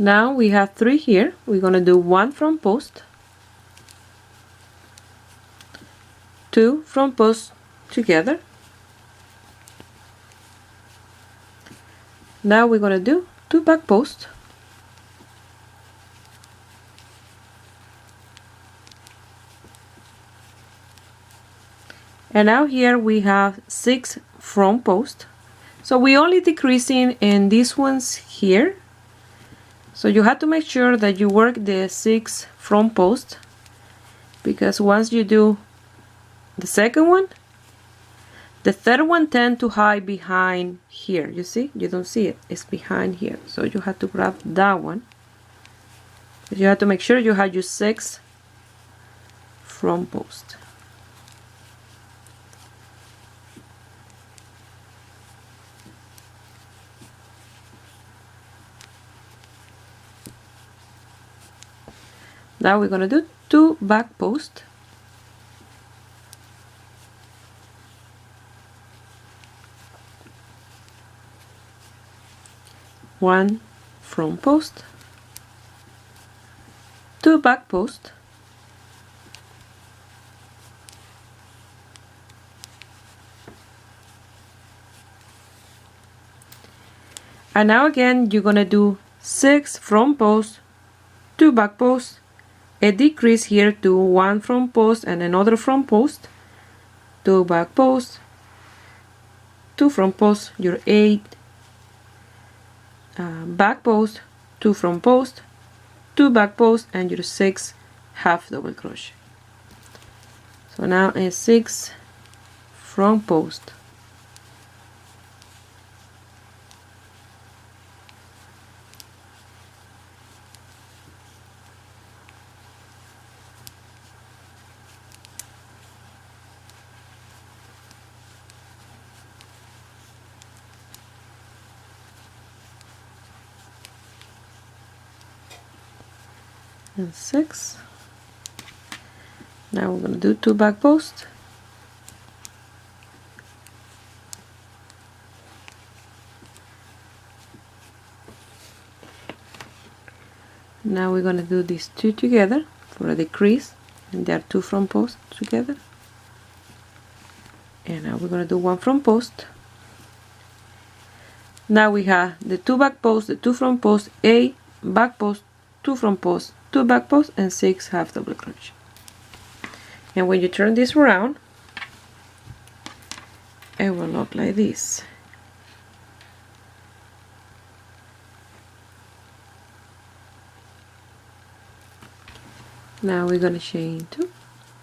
Now we have 3 here. We're going to do 1 front post, 2 front post together. Now we're going to do 2 back posts, and now here we have 6 front posts. So we only decreasing in these ones here. So you have to make sure that you work the 6 front posts, because once you do the second one, the third one tend to hide behind here. You see? You don't see it. It's behind here. So you have to grab that one. But you have to make sure you have your 6 front posts. Now we're going to do 2 back posts. One front post, 2 back posts, and now again you're gonna do 6 front posts, 2 back posts, a decrease here to 1 front post and another front post, 2 back posts, 2 front posts, your 8 back post, 2 front post, 2 back post, and your 6 half double crochet. So now a 6 front post, and 6. Now we're going to do 2 back posts, now we're going to do these 2 together for a decrease, and there are 2 front posts together, and now we're going to do 1 front post. Now we have the 2 back posts, the 2 front posts, a back post, 2 front posts, 2 back posts, and 6 half double crochet. And when you turn this around, it will look like this. Now we're going to chain 2,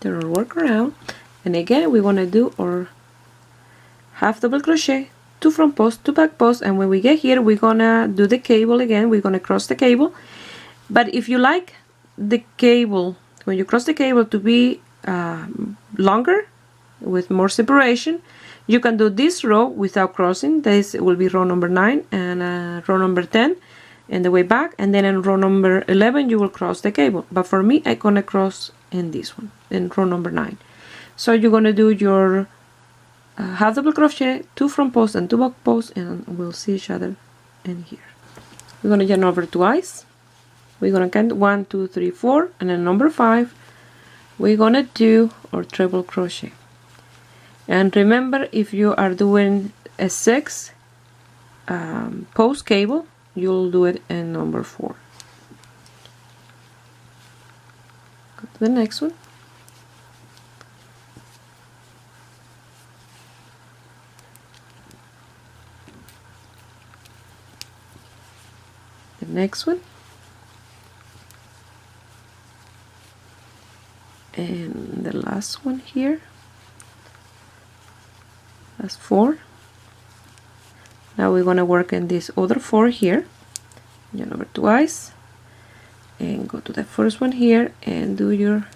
turn our work around, and again we want to do our half double crochet, 2 front posts, 2 back posts, and when we get here we're gonna do the cable again. We're gonna cross the cable, but if you like the cable, when you cross the cable, to be longer with more separation, you can do this row without crossing. This will be row number 9 and row number 10 and the way back, and then in row number 11 you will cross the cable, but for me I'm gonna cross in this one, in row number 9. So you're gonna do your half double crochet, 2 front posts and 2 back posts, and we'll see each other in here. We're gonna yarn over twice. We're gonna count 1, 2, 3, 4, and then number 5 we're gonna do our treble crochet. And remember, if you are doing a 6 post cable, you'll do it in number 4. Go to the next one. The next one. And the last one here. That's 4. Now we're gonna work in this other 4 here. Yarn over twice and go to the first one here and do your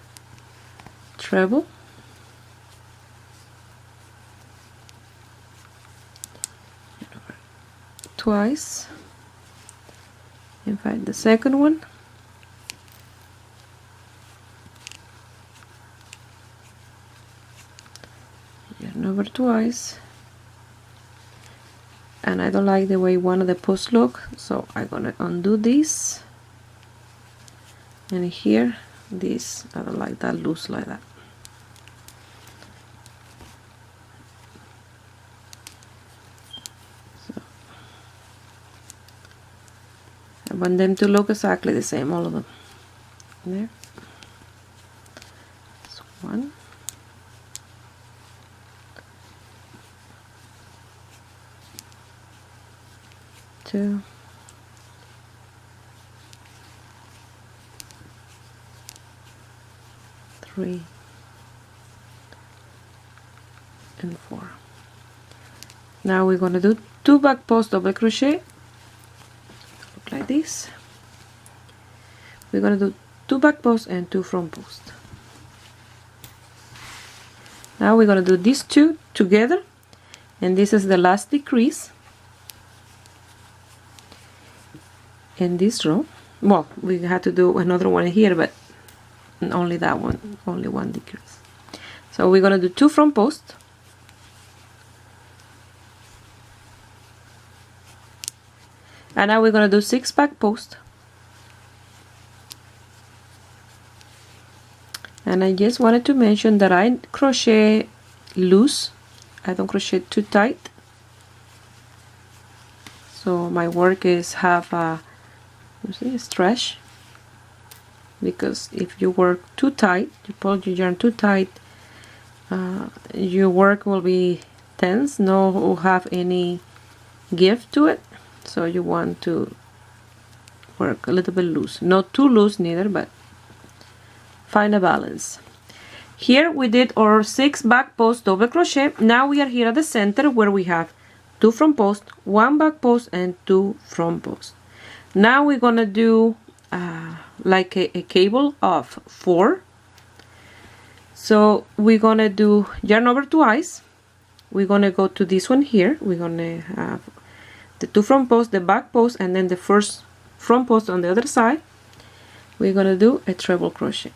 treble. Yarn over twice and find the second one. Yarn over twice, and I don't like the way one of the posts look, so I'm gonna undo this and here this, I don't like that loose like that. So I want them to look exactly the same, all of them. There. That's 1, 2, 3, and 4. Now we're going to do 2 back post double crochet, look like this. We're going to do 2 back posts and 2 front posts. Now we're going to do these 2 together, and this is the last decrease in this row. Well, we had to do another one here, but only that one, only one decrease. So we're going to do 2 front posts, and now we're going to do 6 back posts. And I just wanted to mention that I crochet loose, I don't crochet too tight. So my work is have a, you see, stretch, because if you work too tight, you pull your yarn too tight, your work will be tense, no have any give to it. So you want to work a little bit loose, not too loose neither, but find a balance. Here we did our 6 back post double crochet. Now we are here at the center where we have 2 front post, 1 back post, and 2 front post. Now we're gonna do like a cable of 4. So we're gonna do yarn over twice. We're gonna go to this one here. We're gonna have the 2 front posts, the back post, and then the first front post on the other side. We're gonna do a treble crochet.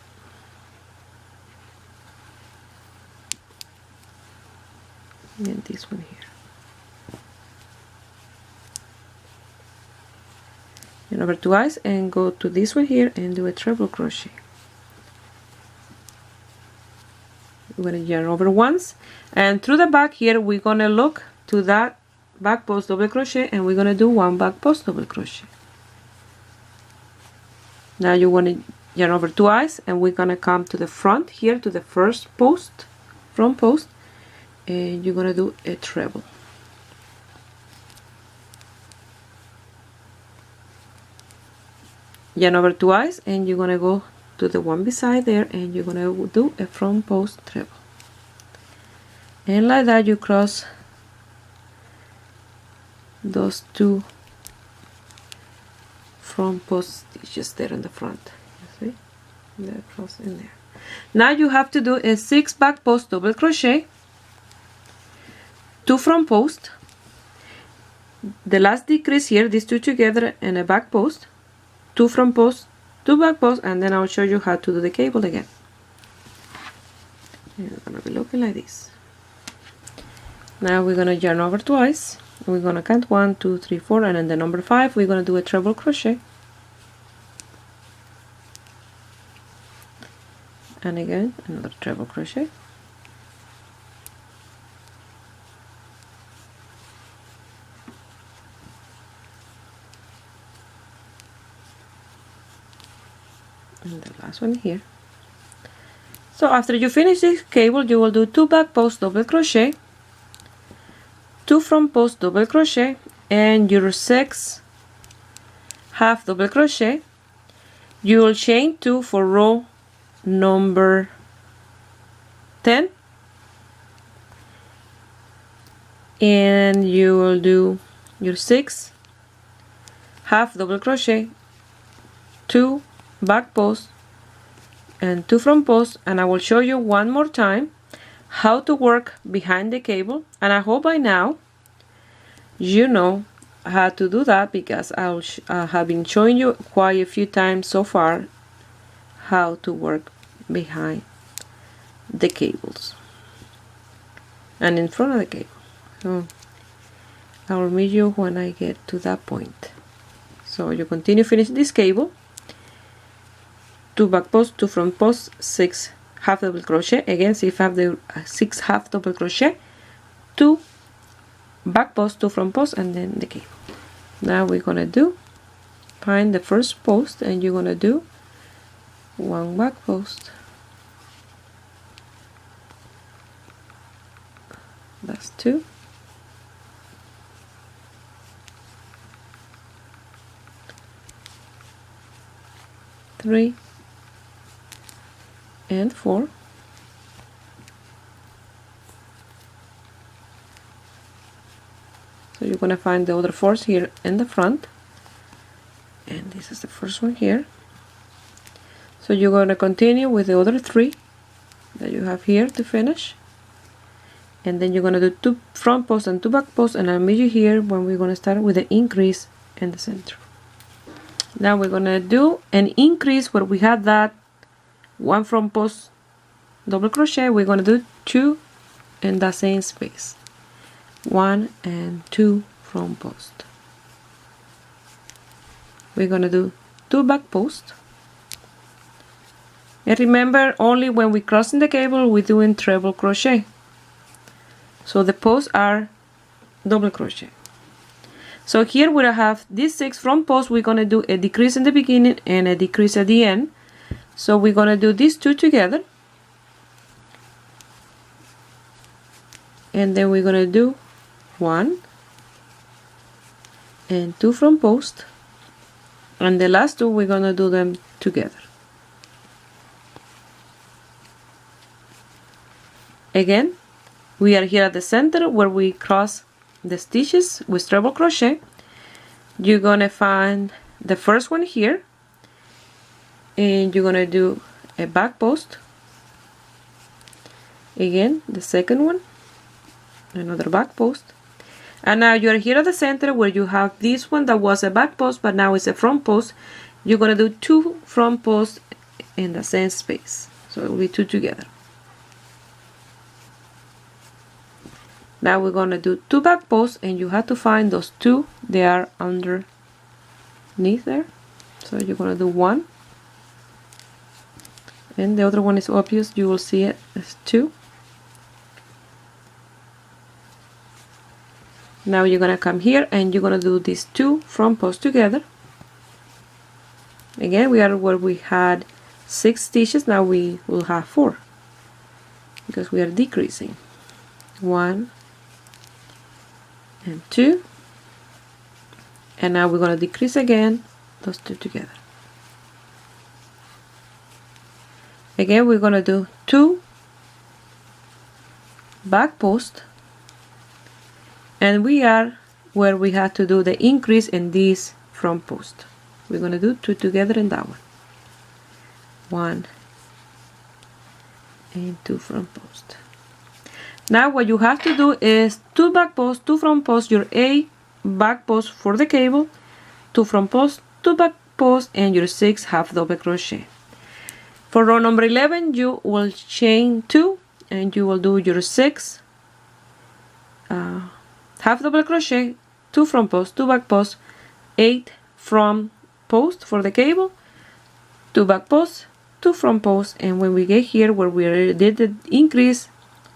And this one here. Yarn over twice and go to this one here and do a treble crochet. We're gonna yarn over once, and through the back here we're gonna look to that back post double crochet, and we're gonna do 1 back post double crochet. Now you want to yarn over twice, and we're gonna come to the front here to the first post, front post, and you're gonna do a treble. Yarn over twice, and you're gonna go to the one beside there, and you're gonna do a front post treble. And like that you cross those 2 front post stitches there in the front. You see? There, cross in there. Now you have to do a 6 back post double crochet, 2 front post, the last decrease here, these 2 together, and a back post, 2 front post, 2 back post, and then I'll show you how to do the cable again. And it's gonna be looking like this. Now we're gonna yarn over twice. We're gonna count 1, 2, 3, 4, and then the number 5 we're gonna do a treble crochet. And again another treble crochet. And the last one here. So after you finish this cable, you will do 2 back post double crochet, 2 front post double crochet, and your 6 half double crochet. You will chain 2 for row number 10, and you will do your 6 half double crochet, 2 back post, and 2 front posts, and I will show you one more time how to work behind the cable. And I hope by now you know how to do that, because I have been showing you quite a few times so far how to work behind the cables and in front of the cable. So I will meet you when I get to that point. So you continue finish this cable, 2 back post, 2 front post, 6 half double crochet. Again, see if I have the 6 half double crochet, 2 back post, 2 front post, and then the cable. Now we're gonna do, find the first post, and you're gonna do 1 back post. That's 2. Three and 4. So you're going to find the other 4s here in the front, and this is the first one here. So you're going to continue with the other 3 that you have here to finish, and then you're going to do 2 front posts and 2 back posts, and I'll meet you here when we're going to start with the increase in the center. Now we're gonna do an increase where we had that 1 front post double crochet. We're gonna do 2 in the same space, 1 and 2 front post. We're gonna do 2 back post, and remember, only when we crossing the cable we're doing treble crochet, so the posts are double crochet. So here we have these 6 front posts. We're going to do a decrease in the beginning and a decrease at the end. So we're going to do these 2 together. And then we're going to do 1 and 2 front posts. And the last 2 we're going to do them together. Again, we are here at the center where we cross the stitches with treble crochet. You're gonna find the first one here, and you're gonna do a back post. Again, the second one, another back post, and now you're here at the center where you have this one that was a back post but now it's a front post. You're gonna do 2 front posts in the same space, so it will be 2 together. Now we're going to do 2 back posts, and you have to find those 2, they are underneath there. So you're going to do 1, and the other one is obvious, you will see it as 2. Now you're going to come here and you're going to do these 2 front posts together. Again, we are where we had 6 stitches, now we will have 4 because we are decreasing. 1 and 2, and now we're going to decrease again those 2 together. Again, we're going to do 2 back posts, and we are where we had to do the increase in this front post. We're going to do 2 together in that one. 1 and 2 front posts. Now what you have to do is 2 back posts, 2 front posts, your A back post for the cable, 2 front posts, 2 back posts, and your 6 half double crochet. For row number 11 you will chain 2 and you will do your 6 half double crochet, 2 front posts, 2 back posts, 8 front posts for the cable, 2 back posts, 2 front posts, and when we get here where we did the increase,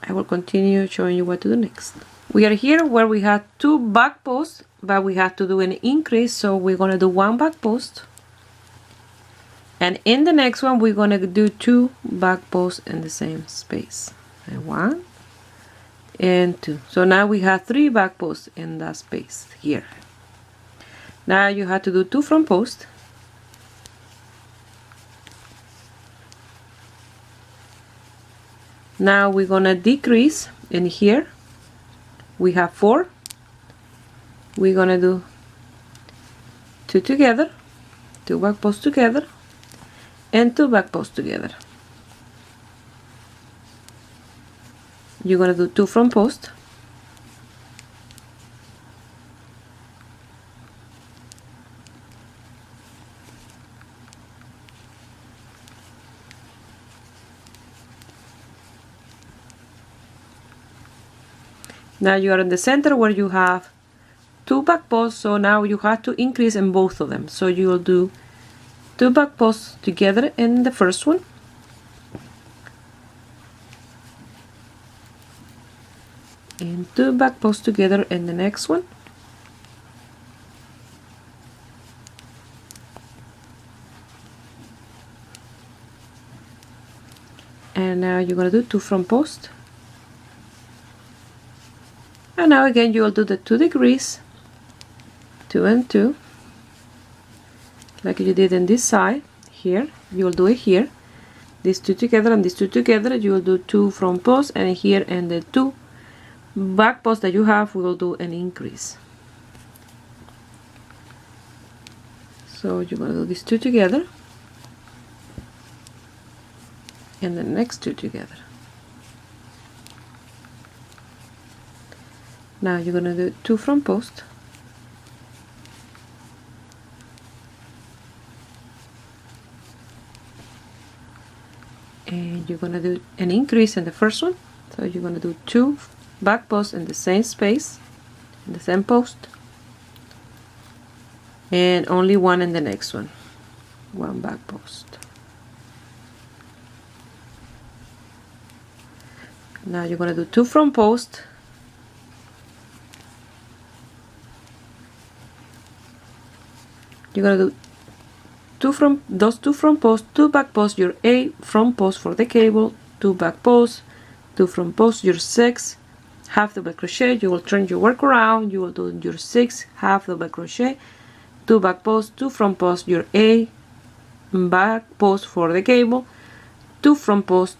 I will continue showing you what to do next. We are here where we had 2 back posts, but we have to do an increase, so we're going to do 1 back post, and in the next one we're going to do 2 back posts in the same space, and 1 and 2. So now we have 3 back posts in that space here. Now you have to do 2 front posts, now we're gonna decrease in here. We have 4. We're gonna do 2 together, 2 back posts together, and 2 back posts together. You're gonna do 2 front posts, now you are in the center where you have 2 back posts, so now you have to increase in both of them. So you will do 2 back posts together in the first one, and 2 back posts together in the next one, and now you're going to do 2 front posts, and now again you will do the 2 degrees, 2 and 2, like you did in this side. Here you will do it here, these 2 together and these 2 together, you will do 2 front posts, and here and the 2 back posts that you have, we will do an increase. So you're going to do these 2 together and the next 2 together. Now you're going to do 2 front posts, and you're going to do an increase in the first one, so you're going to do 2 back posts in the same space, in the same post, and only 1 in the next one, 1 back post. Now you're going to do 2 front posts, you're going to do 2 front posts, 2 back posts, your 8 front posts for the cable, 2 back posts, 2 front posts, your 6 half double crochet. You will turn your work around, you will do your 6 half double crochet, 2 back posts, 2 front posts, your 8 back posts for the cable, 2 front posts,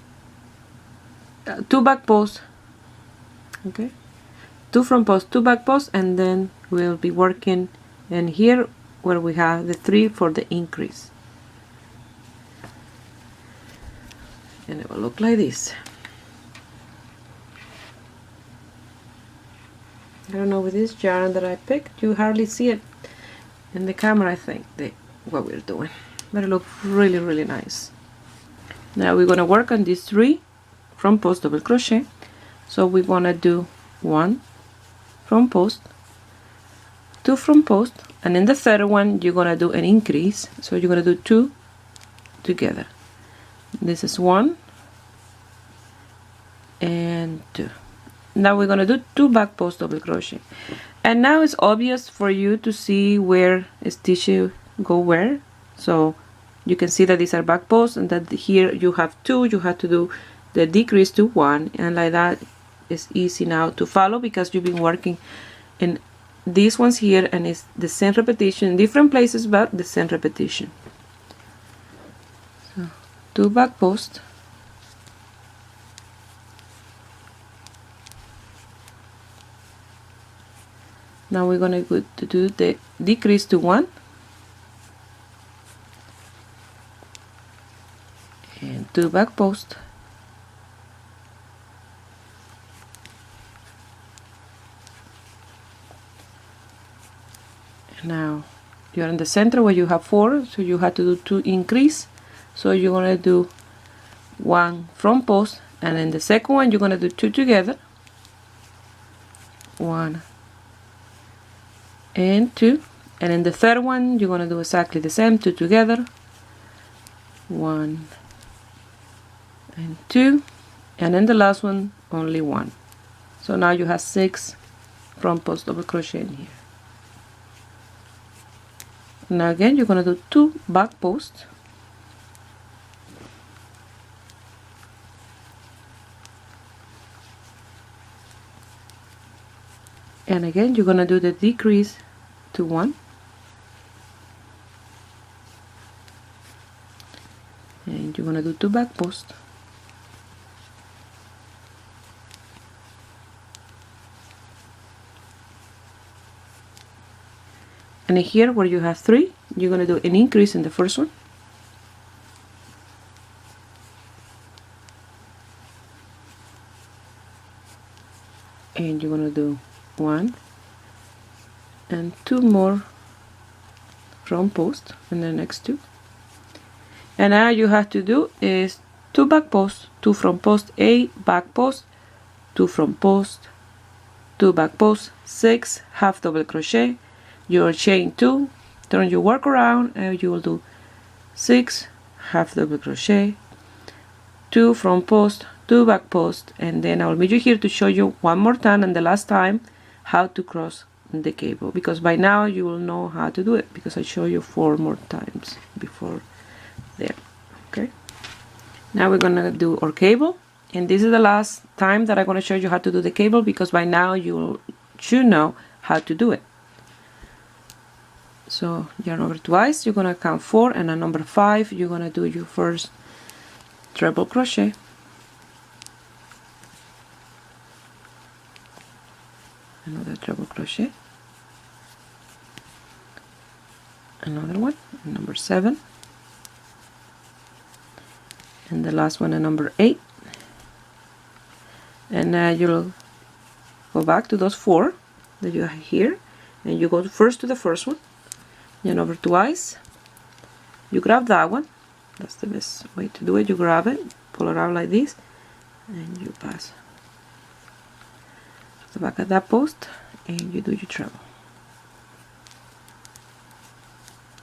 2 back posts, okay, 2 front posts, 2 back posts, and then we'll be working in here where we have the 3 for the increase, and it will look like this. I don't know, with this yarn that I picked, you hardly see it in the camera, I think, what we're doing, but it looks really, really nice. Now we're going to work on these 3 front post double crochet. So we're going to do 1 front post, 2 front post, and in the third one you're going to do an increase, so you're going to do 2 together. This is 1 and 2. Now we're going to do 2 back post double crochet, and now it's obvious for you to see where stitches go where, so you can see that these are back posts and that here you have 2, you have to do the decrease to 1, and like that is easy now to follow because you've been working in these ones here, and it's the same repetition in different places but the same repetition. So 2 back posts, now we're going to do the decrease to 1 and 2 back posts, now you're in the center where you have 4, so you have to do 2 increase, so you're going to do 1 front post, and in the second one you're going to do 2 together, 1 and 2, and in the third one you're going to do exactly the same, 2 together, 1 and 2, and in the last one only 1. So now you have 6 front post double crochet in here. Now again you're going to do 2 back posts, and again you're going to do the decrease to 1, and you're going to do 2 back posts, and here where you have 3 you're going to do an increase in the first one, and you're going to do 1 and 2 more front posts in the next 2, and now you have to do is 2 back posts, 2 front posts, 8 back posts, 2 front posts, 2 back posts, 6 half double crochet, you'll chain 2, turn your work around, and you will do 6 half double crochet, 2 front post, 2 back post, and then I will meet you here to show you one more time and the last time how to cross the cable, because by now you will know how to do it because I show you 4 more times before there. Okay, now we're gonna do our cable, and this is the last time that I'm gonna show you how to do the cable because by now you should know how to do it. So yarn over twice, you're gonna count 4, and at number 5 you're gonna do your first treble crochet, another treble crochet, another one, number 7, and the last one at number 8. And you'll go back to those 4 that you have here, and you go first to the first one, yarn over twice, you grab that one, that's the best way to do it, you grab it, pull it out like this, and you pass to the back of that post, and you do your treble.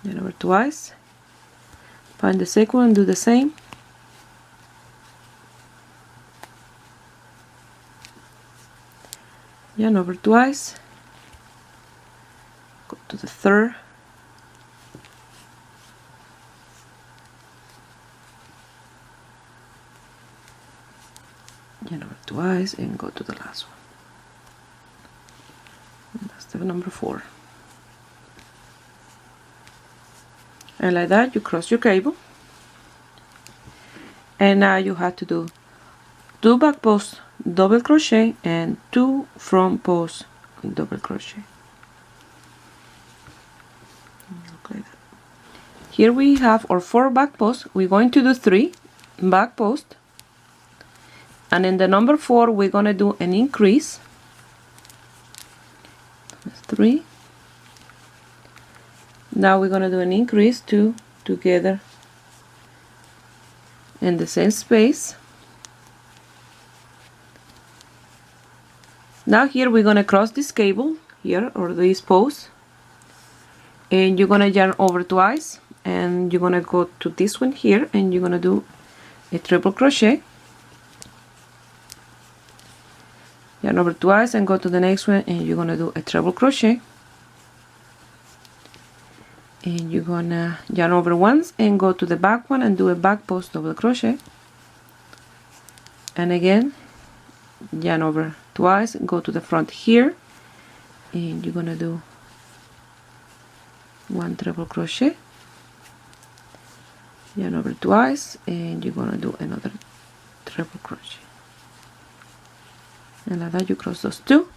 Yarn over twice, find the second one, do the same, yarn over twice, go to the third, yarn over twice, and go to the last one. And that's the number 4. And like that you cross your cable, and now you have to do 2 back posts double crochet and 2 front posts double crochet. Okay. Here we have our 4 back posts. We're going to do 3 back posts, and in the number 4 we're going to do an increase. That's 3. Now we're going to do an increase 2 together in the same space. Now here we're going to cross this cable here, or this post, and you're going to yarn over twice, and you're going to go to this one here, and you're going to do a triple crochet, yarn over twice, and go to the next one, and you're going to do a treble crochet, and you're going to yarn over once and go to the back one and do a back post double crochet, and again yarn over twice, go to the front here, and you're gonna do 1 treble crochet, yarn over twice, and you're gonna do another treble crochet, and like that you cross those 2.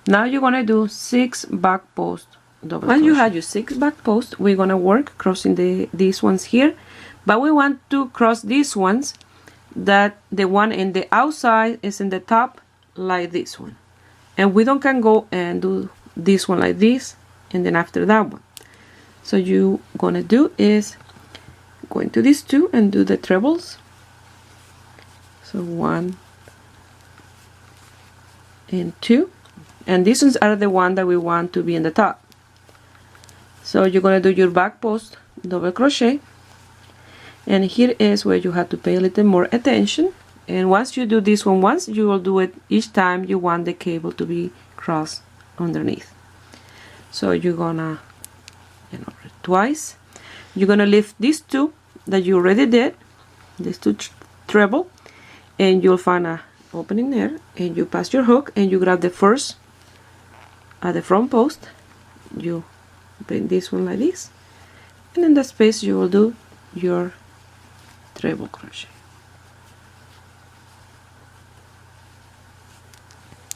Now you're gonna do 6 back post double crochet. When you have your 6 back posts, we're gonna work crossing these ones here, but we want to cross these ones that the one in the outside is in the top like this one, and we don't can go and do this one like this and then after that one. So you gonna do is go into these 2 and do the trebles. So 1 and 2, and these ones are the one that we want to be in the top. So you're gonna do your back post double crochet, and here is where you have to pay a little more attention. And once you do this one once, you will do it each time you want the cable to be crossed underneath. So you're gonna yarn over twice, you're gonna lift these 2 that you already did, these 2 treble, and you'll find a opening there, and you pass your hook and you grab the first at the front post, you bring this one like this, and in that space you will do your treble crochet.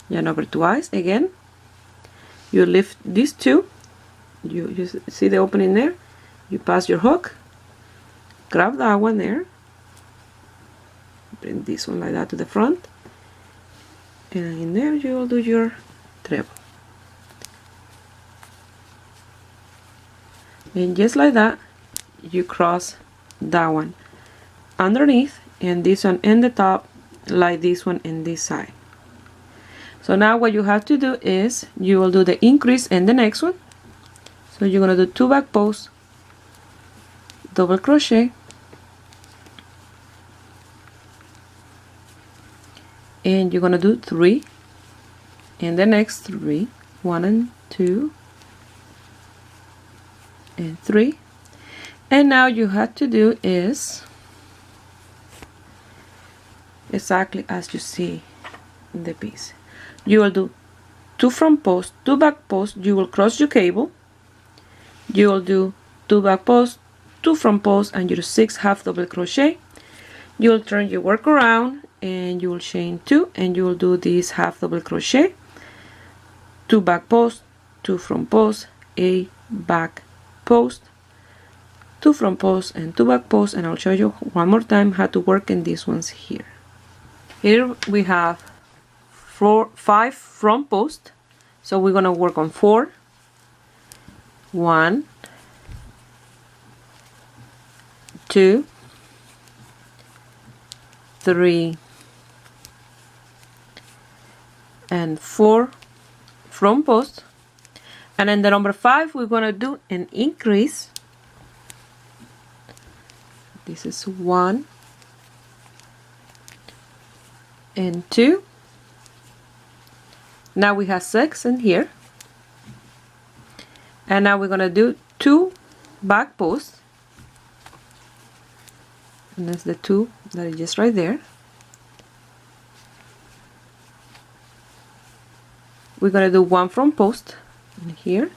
Yarn over twice again, you lift these 2, you see the opening there, you pass your hook, grab that one there, bring this one like that to the front, and in there you will do your treble. And just like that you cross that one underneath, and this one in the top like this one in this side. So now what you have to do is you will do the increase in the next one. So you're gonna do 2 back posts double crochet, and you're gonna do 3 in the next 3, 1 and 2 and 3, and now you have to do is exactly as you see in the piece. You will do 2 front posts, 2 back posts, you will cross your cable, you will do 2 back posts, 2 front posts, and your 6 half double crochet. You will turn your work around and you will chain 2, and you will do this half double crochet, 2 back posts, 2 front posts, a back post, 2 front posts and 2 back posts, and I'll show you one more time how to work in these ones here. Here we have 5 front posts, so we're gonna work on 4, 1, 2, 3, and 4 front posts, and then the number 5 we're gonna do an increase. This is 1 and 2. Now we have 6 in here, and now we're gonna do 2 back posts, and that's the 2 that is just right there. We're gonna do 1 front post in here,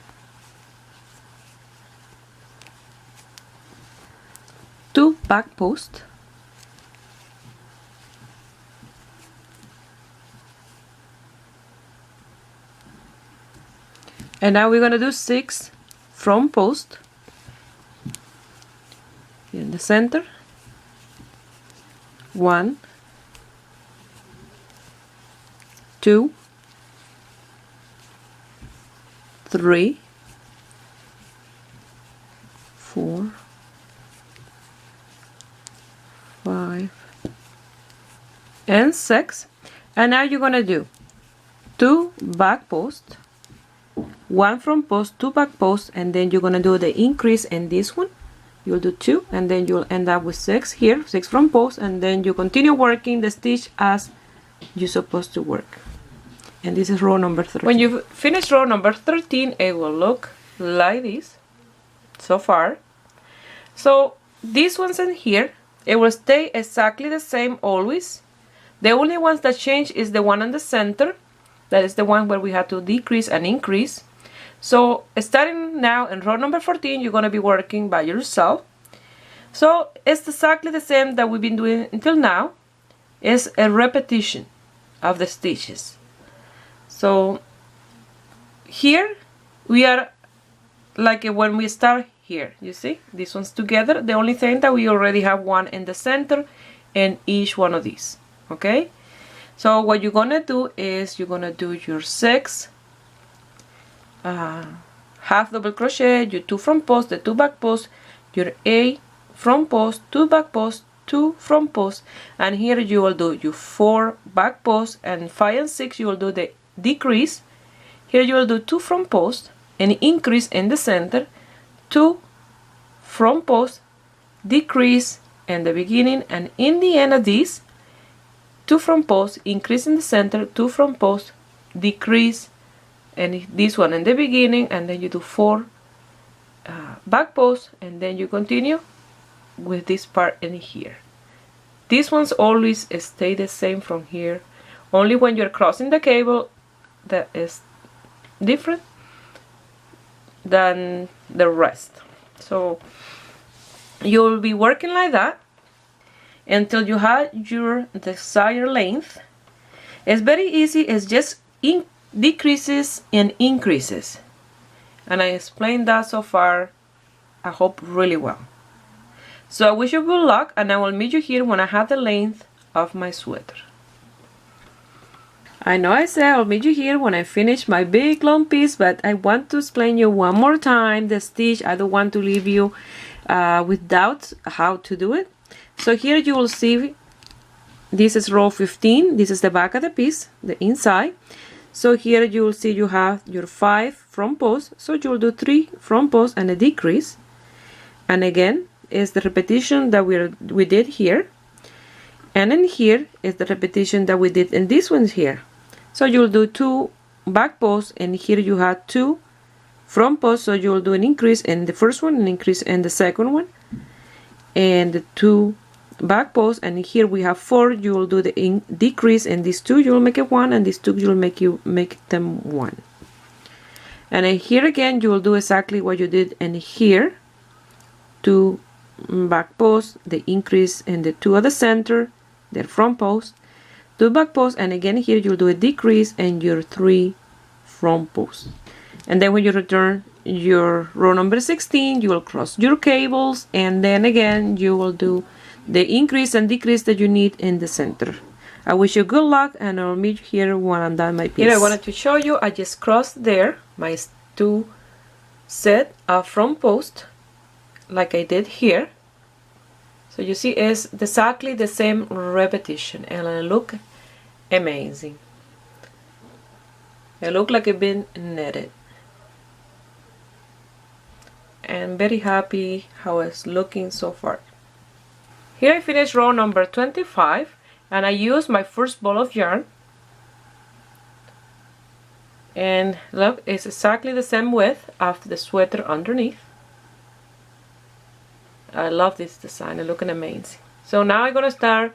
2 back posts, and now we're gonna do 6 front posts here in the center, 1, 2, 3, 4, 5, and 6, and now you're gonna do 2 back posts, 1 front post, 2 back posts, and then you're gonna do the increase in this one. You'll do 2, and then you'll end up with 6 here, 6 front posts, and then you continue working the stitch as you're supposed to work. And this is row number 13. When you finish row number 13, it will look like this so far. So these ones in here, it will stay exactly the same always. The only ones that change is the one in the center. That is the one where we have to decrease and increase. So starting now in row number 14, you're going to be working by yourself. So it's exactly the same that we've been doing until now. It's a repetition of the stitches. So here we are like when we start here, you see these ones together. The only thing that we already have one in the center in each one of these. Okay, so what you're gonna do is you're gonna do your 6 half double crochet, your 2 front posts, the 2 back posts, your 8 front posts, 2 back posts, 2 front posts, and here you will do your 4 back posts, and 5 and 6 you will do the decrease. Here you will do 2 front posts, an increase in the center, 2 front posts, decrease in the beginning, and in the end of this 2 front posts, increase in the center, 2 front posts, decrease, and this one in the beginning, and then you do 4 back posts, and then you continue with this part in here. These ones always stay the same from here, only when you're crossing the cable that is different than the rest. So you'll be working like that until you have your desired length. It's very easy. It's just decreases and increases, and I explained that so far, I hope, really well. So I wish you good luck, and I will meet you here when I have the length of my sweater. I know I said I'll meet you here when I finish my big long piece, but I want to explain you one more time the stitch. I don't want to leave you with doubts how to do it. So here you will see this is row 15. This is the back of the piece, the inside. So here you will see you have your 5 front posts. So you will do 3 front posts and a decrease, and again is the repetition that we did here, and in here is the repetition that we did in these ones here. So you'll do 2 back posts, and here you had 2 front posts, so you'll do an increase in the first one, an increase in the second one, and the 2 back posts, and here we have 4. You will do the decrease in these 2, you will make it 1, and these 2 you'll make them 1. And then here again you will do exactly what you did in here. 2 back posts, the increase in the 2 at the center, the front post, 2 back posts, and again here you'll do a decrease in your 3 front posts. And then when you return your row number 16, you will cross your cables, and then again you will do the increase and decrease that you need in the center. I wish you good luck, and I'll meet you here when I'm done my piece. Here I wanted to show you, I just crossed there my 2 set of front posts like I did here. So you see it's exactly the same repetition, and it look amazing. It look like it's been knitted. And very happy how it's looking so far. Here I finished row number 25, and I used my first ball of yarn, and look, it's exactly the same width of the sweater underneath. I love this design, it's looking amazing. So now I'm gonna start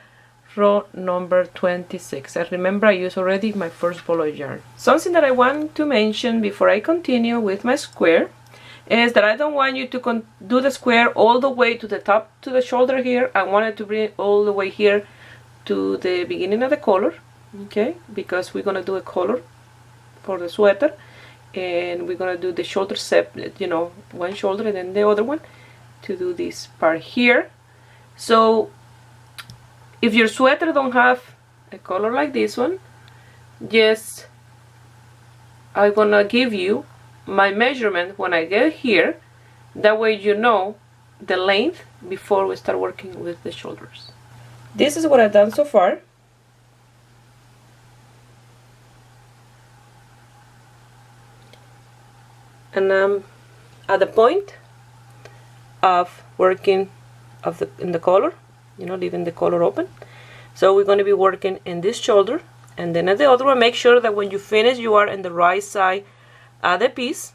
row number 26. I remember I used already my first ball of yarn. Something that I want to mention before I continue with my square is that I don't want you to do the square all the way to the top, to the shoulder here. I wanted to bring it all the way here to the beginning of the collar, okay, because we're gonna do a collar for the sweater, and we're gonna do the shoulder separate, you know, one shoulder and then the other one to do this part here. So if your sweater don't have a collar like this one, just I'm gonna give you my measurement when I get here, that way you know the length before we start working with the shoulders. This is what I've done so far. And I'm at the point of working in the collar, you know, leaving the collar open. So we're going to be working in this shoulder, and then at the other one. Make sure that when you finish you are in the right side of the piece.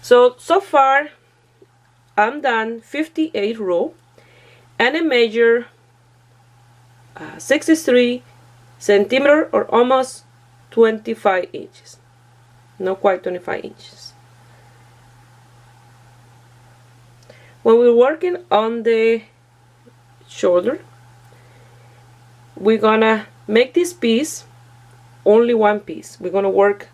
So far I'm done 58 row, and I measure 63 centimeters, or almost 25 inches, not quite 25 inches. When we're working on the shoulder, we're gonna make this piece only one piece. We're gonna work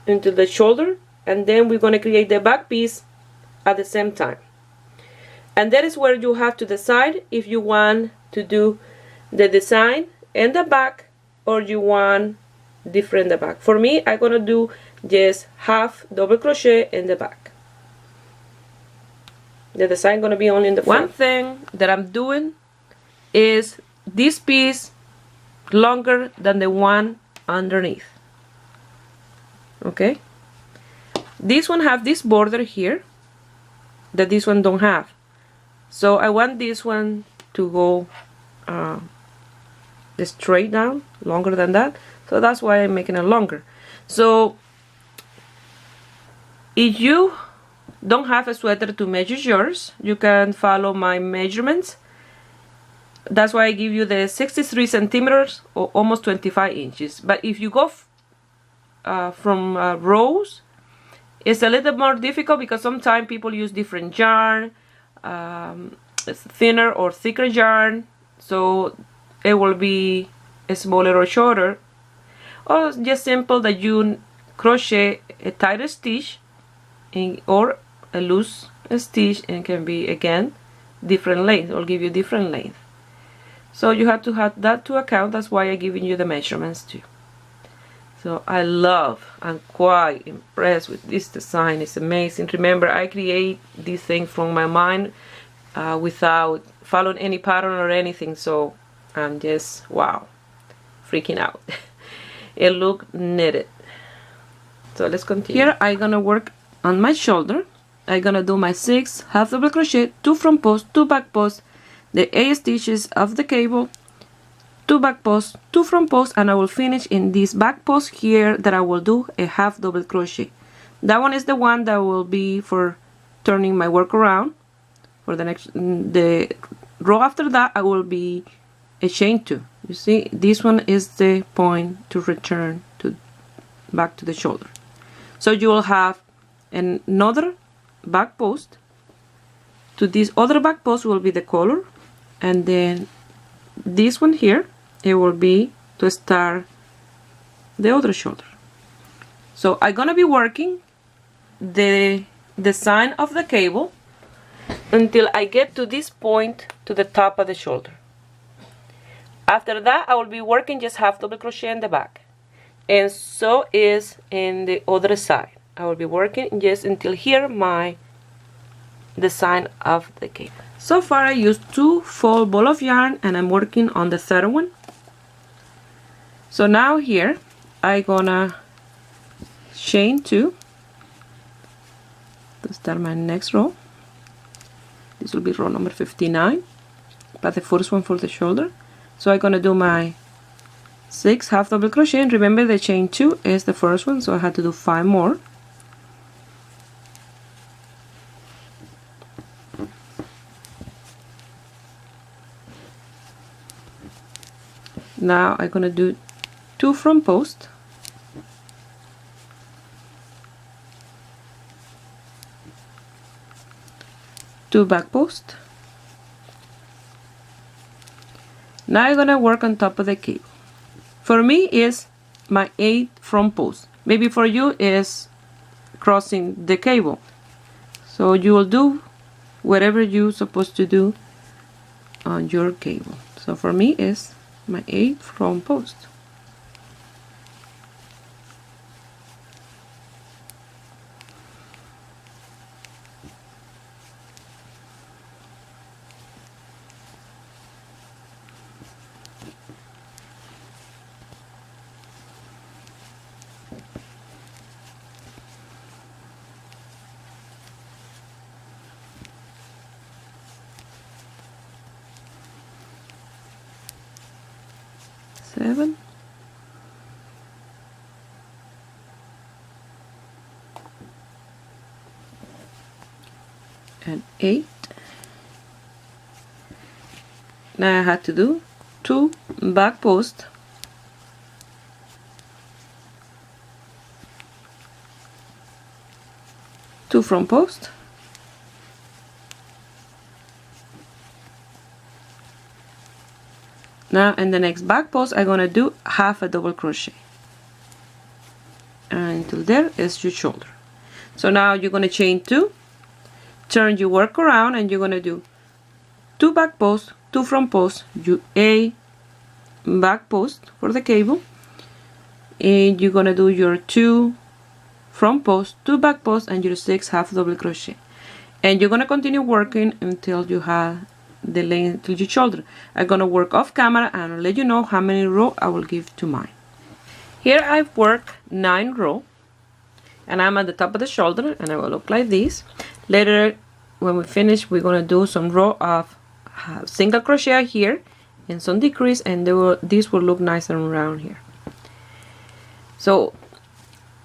into the shoulder, and then we're gonna create the back piece at the same time. And that is where you have to decide if you want to do the design in the back or you want different in the back. For me, I'm gonna do just half double crochet in the back. The design gonna be only in the front. One thing that I'm doing is this piece longer than the one underneath. Okay, this one have this border here that this one don't have, so I want this one to go straight down, longer than that, so that's why I'm making it longer. So if you don't have a sweater to measure yours, you can follow my measurements. That's why I give you the 63 centimeters, or almost 25 inches. But if you go from rows, it's a little more difficult because sometimes people use different yarn, it's thinner or thicker yarn, so it will be smaller or shorter. Or just simple that you crochet a tighter stitch or a loose stitch, and can be again different length, or give you different length. So you have to have that to account. That's why I'm giving you the measurements too. So I'm quite impressed with this design. It's amazing. Remember, I create these things from my mind without following any pattern or anything. So I'm just, wow, freaking out. It looks knitted. So let's continue. Here I'm gonna work on my shoulder. I'm gonna do my 6 half double crochet, 2 front post, 2 back post, the 8 stitches of the cable, 2 back post, 2 front post, and I will finish in this back post here that I will do a half double crochet. That one is the one that will be for turning my work around. For the row after that, I will be a chain 2. You see, this one is the point to return to back to the shoulder. So you will have another back post. To this other back post will be the color, and then this one here, it will be to start the other shoulder. So I'm gonna be working the design of the cable until I get to this point to the top of the shoulder. After that, I will be working just half double crochet in the back, and so is in the other side. I will be working just until here my design of the cable. So far I used 2 full ball of yarn, and I'm working on the third one. So now here I gonna chain 2 to start my next row. This will be row number 59, but the first one for the shoulder. So I'm gonna do my 6 half double crochet, and remember the chain 2 is the first one, so I had to do 5 more. Now I'm gonna do 2 front post, 2 back post. Now I'm gonna work on top of the cable. For me is my 8 front post. Maybe for you is crossing the cable. So you will do whatever you're supposed to do on your cable. So for me is my 8 front post. Seven, and 8. Now I had to do 2 back post, 2 front post, now in the next back post I'm gonna do half a double crochet, and until there is your shoulder. So now you're gonna chain 2, turn your work around, and you're gonna do 2 back posts, 2 front posts, a back post for the cable, and you're gonna do your 2 front posts, 2 back posts, and your 6 half double crochet, and you're gonna continue working until you have the length to your shoulder. I'm gonna work off camera and I'll let you know how many rows I will give to mine. Here I've worked 9 rows, and I'm at the top of the shoulder, and I will look like this. Later when we finish, we're gonna do some row of single crochet here and some decrease, and this will look nice and round here. So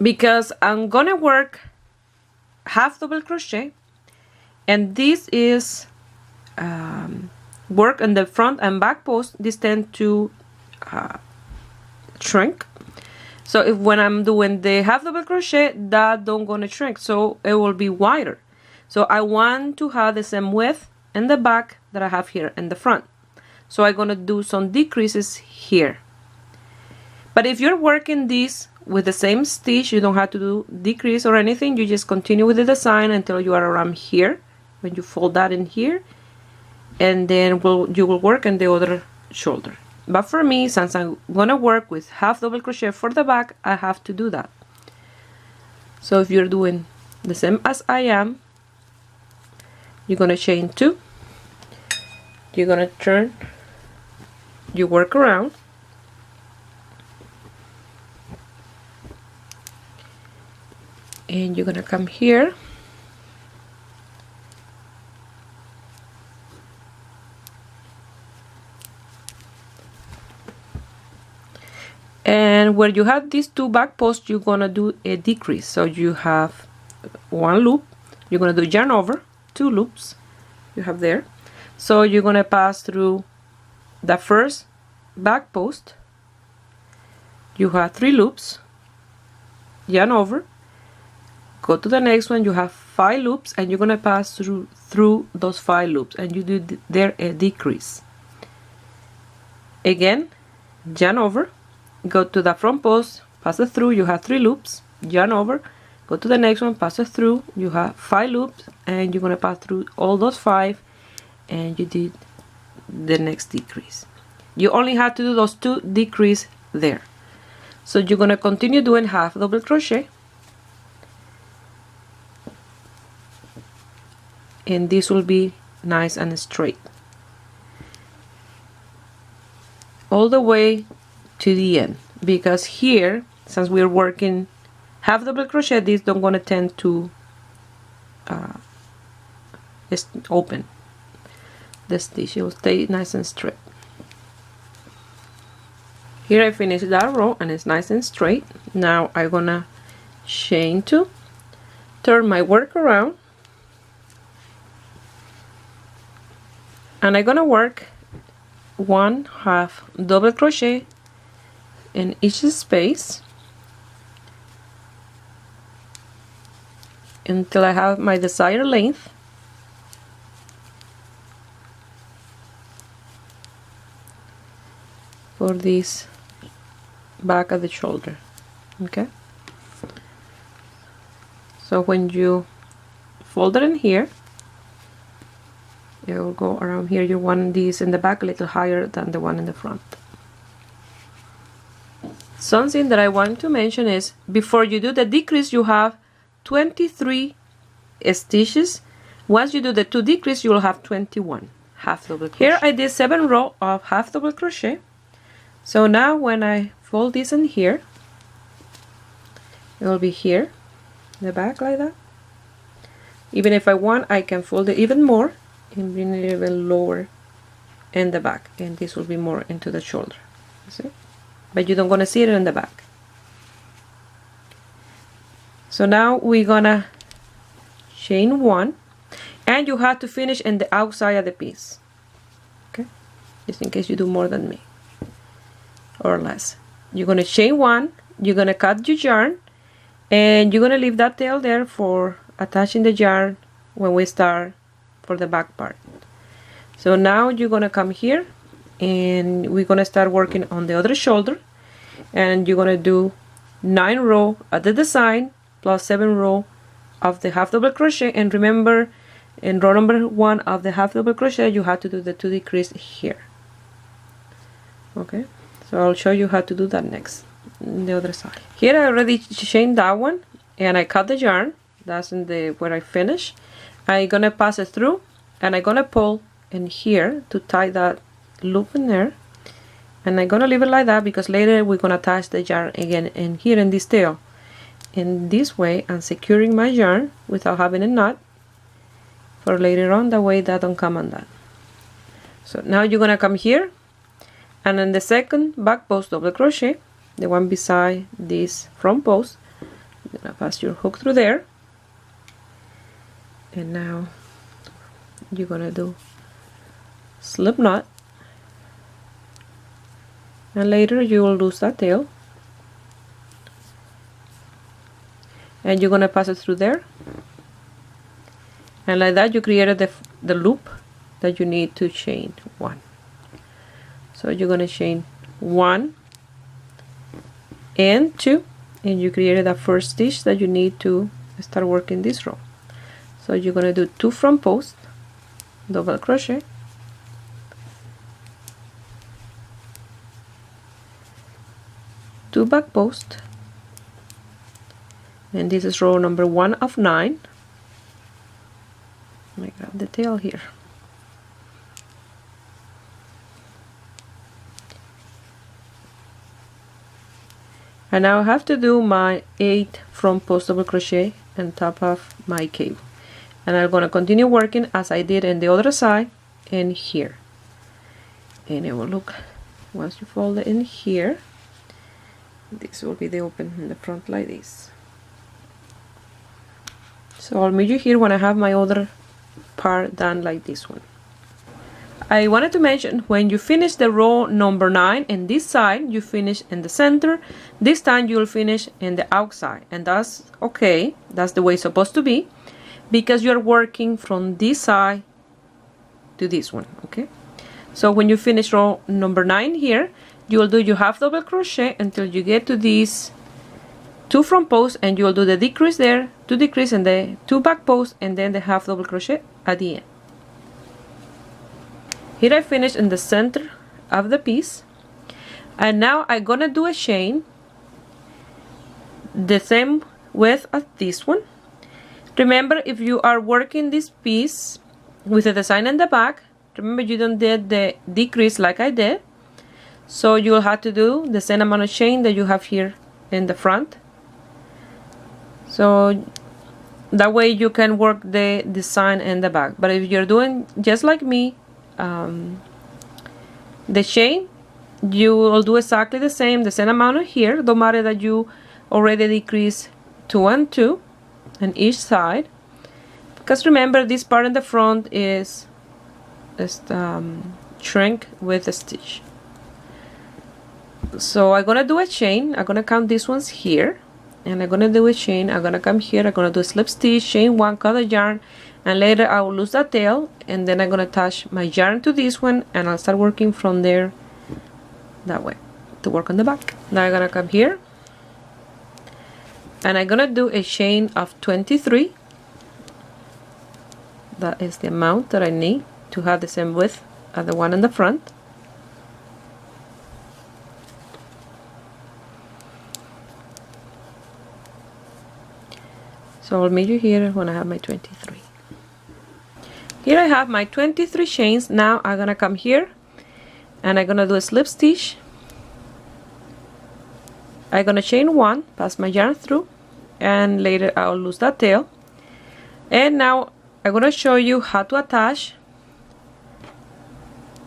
because I'm gonna work half double crochet, and this is work on the front and back post, this tend to shrink. So if when I'm doing the half double crochet, that don't gonna shrink, so it will be wider. So I want to have the same width in the back that I have here in the front. So I'm gonna do some decreases here. But if you're working this with the same stitch, you don't have to do decrease or anything. You just continue with the design until you are around here. When you fold that in here, and then you will work on the other shoulder. But for me, since I'm gonna work with half double crochet for the back, I have to do that. So if you're doing the same as I am, you're gonna chain 2, you're gonna turn your work around, and you're gonna come here and where you have these two back posts, you're gonna do a decrease. So you have one loop, you're gonna do yarn over, 2 loops you have there. So you're gonna pass through the first back post, you have 3 loops, yarn over, go to the next one, you have 5 loops, and you're gonna pass through those 5 loops, and you do there a decrease. Again, yarn over, go to the front post, pass it through, you have 3 loops, yarn over, go to the next one, pass it through, you have 5 loops, and you're gonna pass through all those 5, and you did the next decrease. You only have to do those 2 decrease there. So you're gonna continue doing half double crochet, and this will be nice and straight all the way to the end, because here, since we're working half double crochet, these don't gonna tend to open. The stitch will stay nice and straight. Here I finished that row and it's nice and straight. Now I'm gonna chain 2, turn my work around, and I'm gonna work 1/2 double crochet in each space until I have my desired length. For this back of the shoulder. Okay, so when you fold it in here, it will go around here. You want these in the back a little higher than the one in the front. Something that I want to mention is, before you do the decrease, you have 23 stitches. Once you do the 2 decrease, you will have 21 half double crochet. Here I did 7 rows of half double crochet. So now when I fold this in here, it will be here in the back like that. Even if I want, I can fold it even more and bring it even lower in the back, and this will be more into the shoulder. See? But you don't gonna see it in the back. So now we're gonna chain 1, and you have to finish in the outside of the piece. Okay, just in case you do more than me or less. You're gonna chain 1, you're gonna cut your yarn, and you're gonna leave that tail there for attaching the yarn when we start for the back part. So now you're gonna come here, and we're gonna start working on the other shoulder, and you're gonna do 9 rows at the design plus 7 rows of the half double crochet. And remember, in row number 1 of the half double crochet, you have to do the 2 decrease here. Okay, so I'll show you how to do that next, the other side. Here I already chained that one, and I cut the yarn. That's in the where I finish. I'm gonna pass it through, and I'm gonna pull in here to tie that loop in there, and I'm gonna leave it like that because later we're gonna attach the yarn again in here in this tail. In this way, I'm securing my yarn without having a knot for later on, that way that don't come undone. So now you're gonna come here, and in the second back post double crochet, the one beside this front post, you're gonna pass your hook through there, and now you're gonna do slip knot, and later you will lose that tail, and you're gonna pass it through there, and like that you created the loop that you need to chain 1. So you're gonna chain 1 and 2, and you created that first stitch that you need to start working this row. So you're gonna do 2 front posts double crochet, 2 back posts, and this is row number 1 of 9. I grab the tail here. And now I have to do my 8 front post double crochet on top of my cable, and I'm gonna continue working as I did in the other side and here, and it will look, once you fold it in here, This will be the open in the front like this. So I'll meet you here when I have my other part done like this one. I wanted to mention, when you finish the row number 9 in this side, you finish in the center. This time you'll finish in the outside, and that's okay. That's the way it's supposed to be, because you're working from this side to this one. Okay, so when you finish row number 9 here, you will do your half double crochet until you get to these 2 front posts, and you will do the decrease there, 2 decrease, and the 2 back posts, and then the half double crochet at the end. Here I finished in the center of the piece, and now I'm gonna do a chain the same width as this one. Remember, if you are working this piece with a design in the back, remember you don't did the decrease like I did, so you will have to do the same amount of chain that you have here in the front, so that way you can work the design in the back. But if you're doing just like me, the chain, you will do exactly the same amount of here. Don't matter that you already decrease 2 and 2 on each side, because remember, this part in the front is shrink with a stitch. So I'm gonna do a chain. I'm gonna count these ones here, and I'm gonna do a chain. I'm gonna come here, I'm gonna do a slip stitch, chain 1, cut the yarn, and later I will lose that tail, and then I'm gonna attach my yarn to this one, and I'll start working from there that way to work on the back. Now I'm gonna come here, and I'm gonna do a chain of 23. That is the amount that I need to have the same width as the one in the front. So I'll meet you here when I have my 23. Here I have my 23 chains. Now I'm gonna come here, and I'm gonna do a slip stitch. I'm gonna chain 1, pass my yarn through, and later I'll lose that tail. And now I'm gonna show you how to attach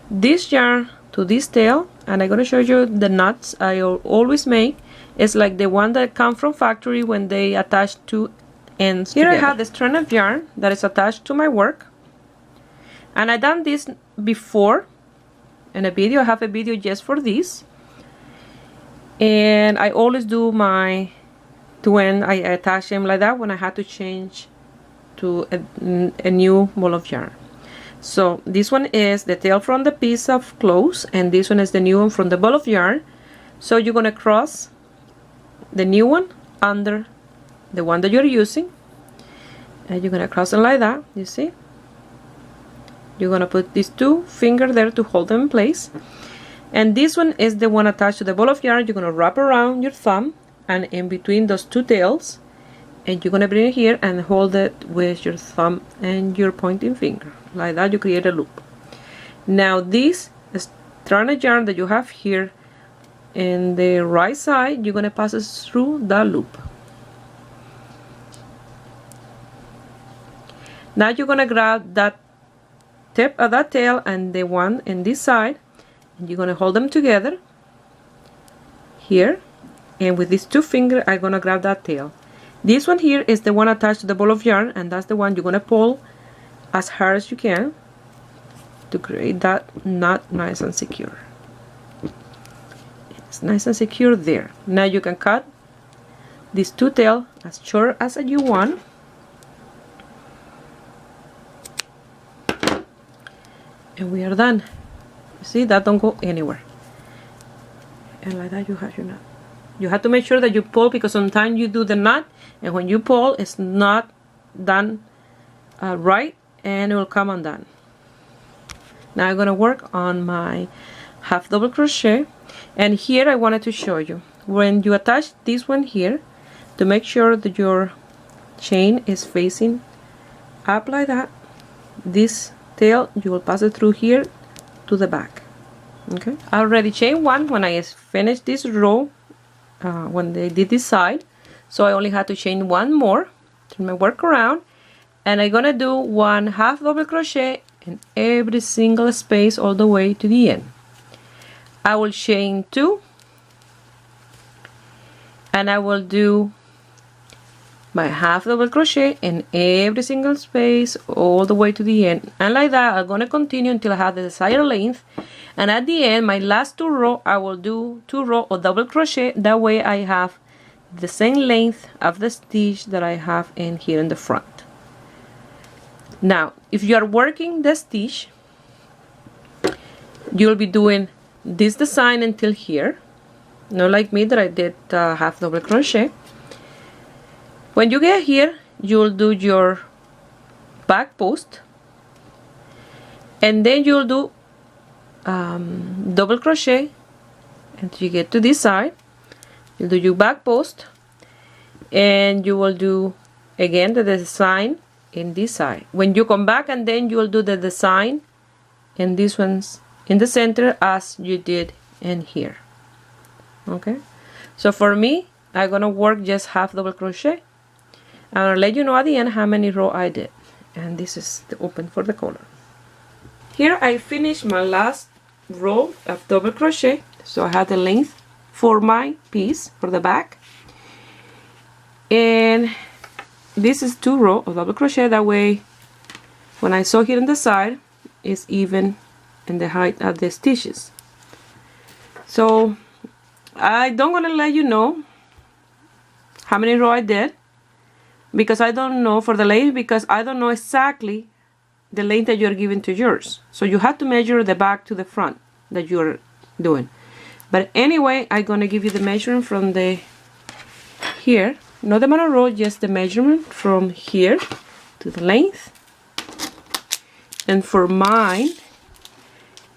this yarn to this tail, and I'm gonna show you the knots I always make. It's like the one that come from factory when they attach two ends together. Here I have the strand of yarn that is attached to my work, and I done this before in a video. I have a video just for this, and I always do my twin. I attach them like that when I had to change to a new ball of yarn. So this one is the tail from the piece of clothes, and this one is the new one from the ball of yarn. So you're gonna cross the new one under the one that you're using, and you're gonna cross it like that. You see, you're gonna put these two fingers there to hold them in place, and this one is the one attached to the ball of yarn. You're gonna wrap around your thumb and in between those two tails, and you're gonna bring it here and hold it with your thumb and your pointing finger like that. You create a loop. Now this strand of yarn that you have here in the right side, you're gonna pass it through that loop. Now you're gonna grab that tip of that tail and the one in this side, and you're gonna hold them together here, and with these two fingers I'm gonna grab that tail. This one here is the one attached to the ball of yarn, and that's the one you're gonna pull as hard as you can to create that knot nice and secure. It's nice and secure there. Now you can cut these two tails as short as you want, and we are done. You see, that don't go anywhere, and like that you have your knot. You have to make sure that you pull, because sometimes you do the knot, and when you pull it's not done right, and it will come undone. Now I'm gonna work on my half double crochet, and here I wanted to show you when you attach this one here to make sure that your chain is facing up like that. This tail, you will pass it through here to the back. Okay, I already chained one when I finished this row when they did this side, so I only had to chain one more to my workaround, and I'm gonna do one half double crochet in every single space all the way to the end. I will chain two, and I will do my half double crochet in every single space all the way to the end, and like that I'm gonna continue until I have the desired length. And at the end, my last 2 rows, I will do 2 rows of double crochet. That way I have the same length of the stitch that I have in here in the front. Now if you are working the stitch, you'll be doing this design until here, not like me that I did half double crochet. When you get here, you'll do your back post, and then you'll do double crochet until you get to this side. You'll do your back post, and you will do again the design in this side. When you come back, and then you'll do the design in these ones in the center as you did in here. Okay, so for me, I'm gonna work just half double crochet. I'll let you know at the end how many rows I did. And this is the open for the color. Here I finished my last row of double crochet, so I had the length for my piece for the back, and this is 2 rows of double crochet. That way when I sew here on the side, it's even in the height of the stitches. So I don't want to let you know how many rows I did, because I don't know for the length, because I don't know exactly the length that you're giving to yours. So you have to measure the back to the front that you're doing. But anyway, I'm gonna give you the measurement from the here, not the amount of row, just the measurement from here to the length. And for mine,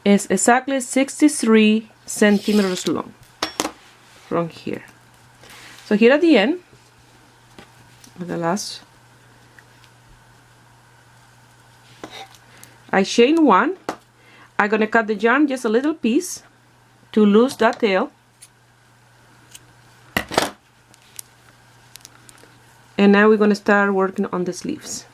it's exactly 63 centimeters long from here. So here at the end, the last, I chain 1. I'm gonna cut the yarn just a little piece to lose that tail, and now we're gonna start working on the sleeves.